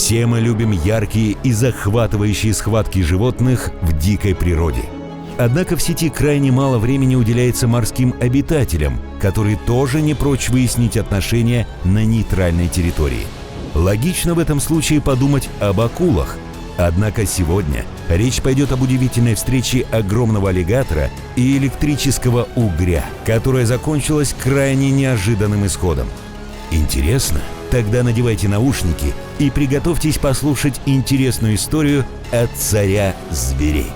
Все мы любим яркие и захватывающие схватки животных в дикой природе. Однако в сети крайне мало времени уделяется морским обитателям, которые тоже не прочь выяснить отношения на нейтральной территории. Логично в этом случае подумать об акулах. Однако сегодня речь пойдет об удивительной встрече огромного аллигатора и электрического угря, которая закончилась крайне неожиданным исходом. Интересно? Тогда надевайте наушники и приготовьтесь послушать интересную историю от царя зверей.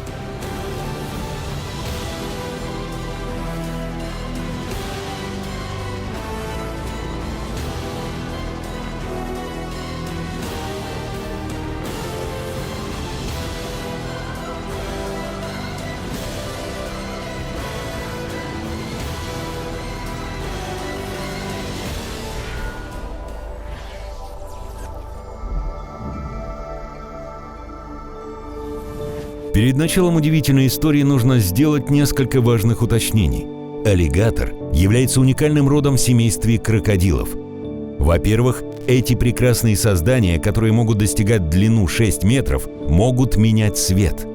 Перед началом удивительной истории нужно сделать несколько важных уточнений. Аллигатор является уникальным родом в семействе крокодилов. Во-первых, эти прекрасные создания, которые могут достигать длину 6 метров, могут менять цвет.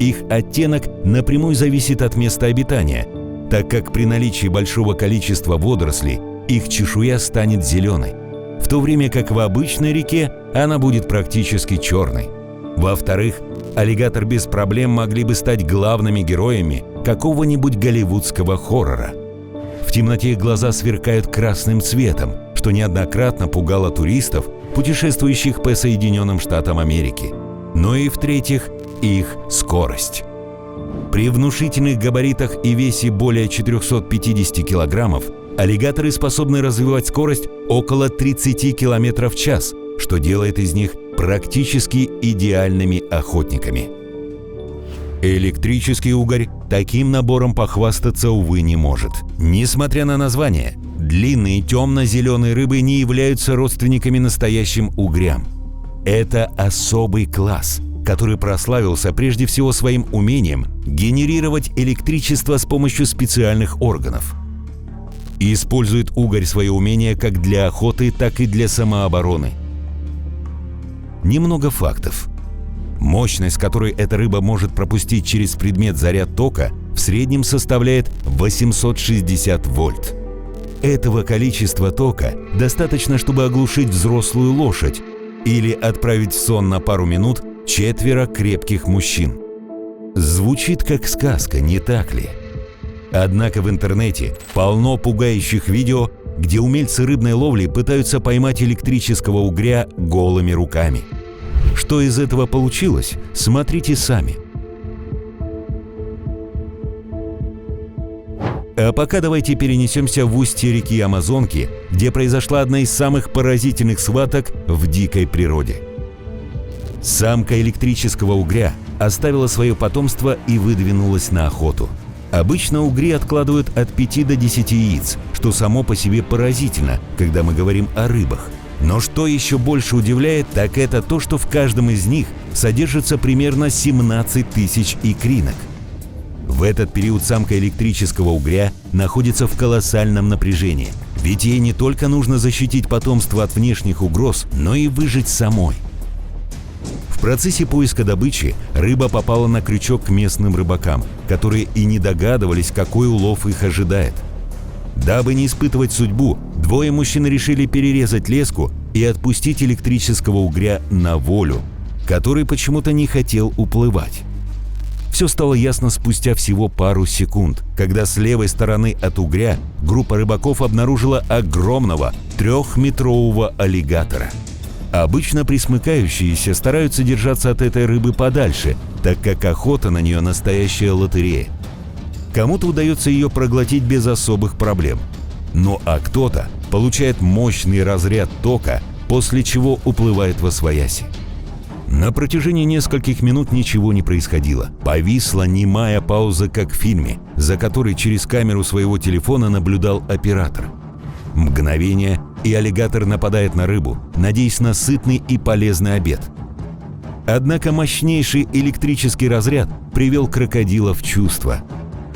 Их оттенок напрямую зависит от места обитания, так как при наличии большого количества водорослей их чешуя станет зеленой, в то время как в обычной реке она будет практически черной. Во-вторых, аллигатор без проблем могли бы стать главными героями какого-нибудь голливудского хоррора. В темноте их глаза сверкают красным цветом, что неоднократно пугало туристов, путешествующих по Соединенным Штатам Америки. Но и в-третьих, их скорость. При внушительных габаритах и весе более 450 килограммов аллигаторы способны развивать скорость около 30 км в час, что делает из них практически идеальными охотниками. Электрический угорь таким набором похвастаться, увы, не может. Несмотря на название, длинные темно-зеленые рыбы не являются родственниками настоящим угрям. Это особый класс, который прославился прежде всего своим умением генерировать электричество с помощью специальных органов. Использует угорь свое умение как для охоты, так и для самообороны. Немного фактов. Мощность, с которой эта рыба может пропустить через предмет заряд тока, в среднем составляет 860 вольт. Этого количества тока достаточно, чтобы оглушить взрослую лошадь или отправить в сон на пару минут 4 крепких мужчин. Звучит как сказка, не так ли? Однако в интернете полно пугающих видео, где умельцы рыбной ловли пытаются поймать электрического угря голыми руками. Что из этого получилось, смотрите сами. А пока давайте перенесемся в устье реки Амазонки, где произошла одна из самых поразительных схваток в дикой природе. Самка электрического угря оставила свое потомство и выдвинулась на охоту. Обычно угри откладывают от 5 до 10 яиц, что само по себе поразительно, когда мы говорим о рыбах. Но что еще больше удивляет, так это то, что в каждом из них содержится примерно 17 тысяч икринок. В этот период самка электрического угря находится в колоссальном напряжении, ведь ей не только нужно защитить потомство от внешних угроз, но и выжить самой. В процессе поиска добычи рыба попала на крючок к местным рыбакам, которые и не догадывались, какой улов их ожидает. Дабы не испытывать судьбу, двое мужчин решили перерезать леску и отпустить электрического угря на волю, который почему-то не хотел уплывать. Все стало ясно спустя всего пару секунд, когда с левой стороны от угря группа рыбаков обнаружила огромного 3-метрового аллигатора. Обычно присмыкающиеся стараются держаться от этой рыбы подальше, так как охота на нее настоящая лотерея. Кому-то удается ее проглотить без особых проблем. Ну а кто-то получает мощный разряд тока, после чего уплывает восвояси. На протяжении нескольких минут ничего не происходило. Повисла немая пауза, как в фильме, за которой через камеру своего телефона наблюдал оператор. Мгновение, и аллигатор нападает на рыбу, надеясь на сытный и полезный обед. Однако мощнейший электрический разряд привел крокодила в чувство.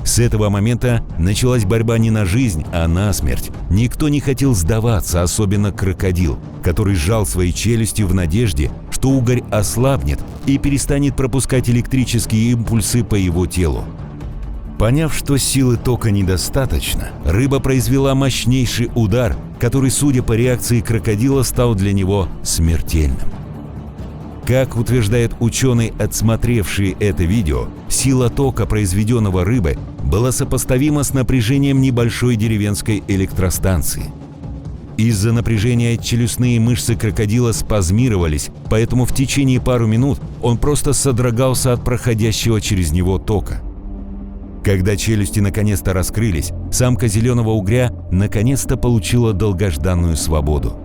С этого момента началась борьба не на жизнь, а на смерть. Никто не хотел сдаваться, особенно крокодил, который сжал свои челюсти в надежде, что угорь ослабнет и перестанет пропускать электрические импульсы по его телу. Поняв, что силы тока недостаточно, рыба произвела мощнейший удар, который, судя по реакции крокодила, стал для него смертельным. Как утверждает ученый, отсмотревший это видео, сила тока, произведенного рыбой, была сопоставима с напряжением небольшой деревенской электростанции. Из-за напряжения челюстные мышцы крокодила спазмировались, поэтому в течение пару минут он просто содрогался от проходящего через него тока. Когда челюсти наконец-то раскрылись, самка зеленого угря наконец-то получила долгожданную свободу.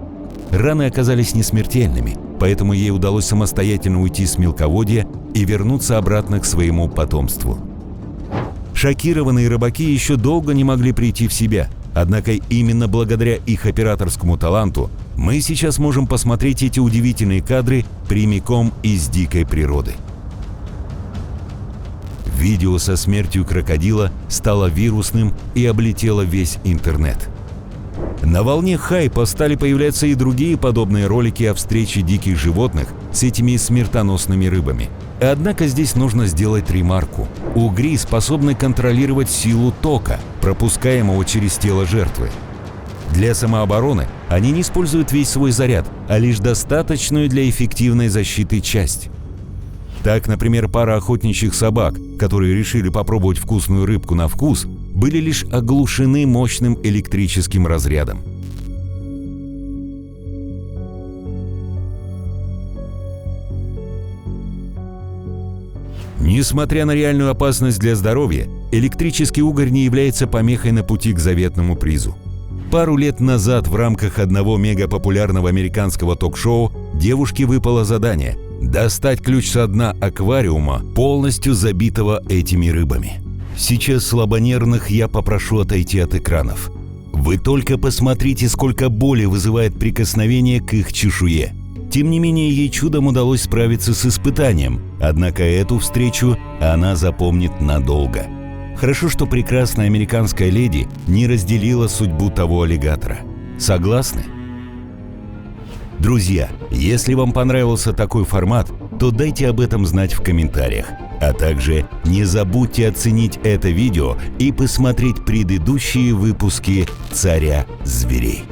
Раны оказались несмертельными, поэтому ей удалось самостоятельно уйти с мелководья и вернуться обратно к своему потомству. Шокированные рыбаки еще долго не могли прийти в себя, однако именно благодаря их операторскому таланту мы сейчас можем посмотреть эти удивительные кадры прямиком из дикой природы. Видео со смертью крокодила стало вирусным и облетело весь интернет. На волне хайпа стали появляться и другие подобные ролики о встрече диких животных с этими смертоносными рыбами. Однако здесь нужно сделать ремарку. Угри способны контролировать силу тока, пропускаемого через тело жертвы. Для самообороны они не используют весь свой заряд, а лишь достаточную для эффективной защиты часть. Так, например, пара охотничьих собак, которые решили попробовать вкусную рыбку на вкус, были лишь оглушены мощным электрическим разрядом. Несмотря на реальную опасность для здоровья, электрический угорь не является помехой на пути к заветному призу. Пару лет назад в рамках одного мегапопулярного американского ток-шоу девушке выпало задание – достать ключ со дна аквариума, полностью забитого этими рыбами. Сейчас слабонервных я попрошу отойти от экранов. Вы только посмотрите, сколько боли вызывает прикосновение к их чешуе. Тем не менее, ей чудом удалось справиться с испытанием, однако эту встречу она запомнит надолго. Хорошо, что прекрасная американская леди не разделила судьбу того аллигатора. Согласны? Друзья, если вам понравился такой формат, то дайте об этом знать в комментариях. А также не забудьте оценить это видео и посмотреть предыдущие выпуски «Царя зверей».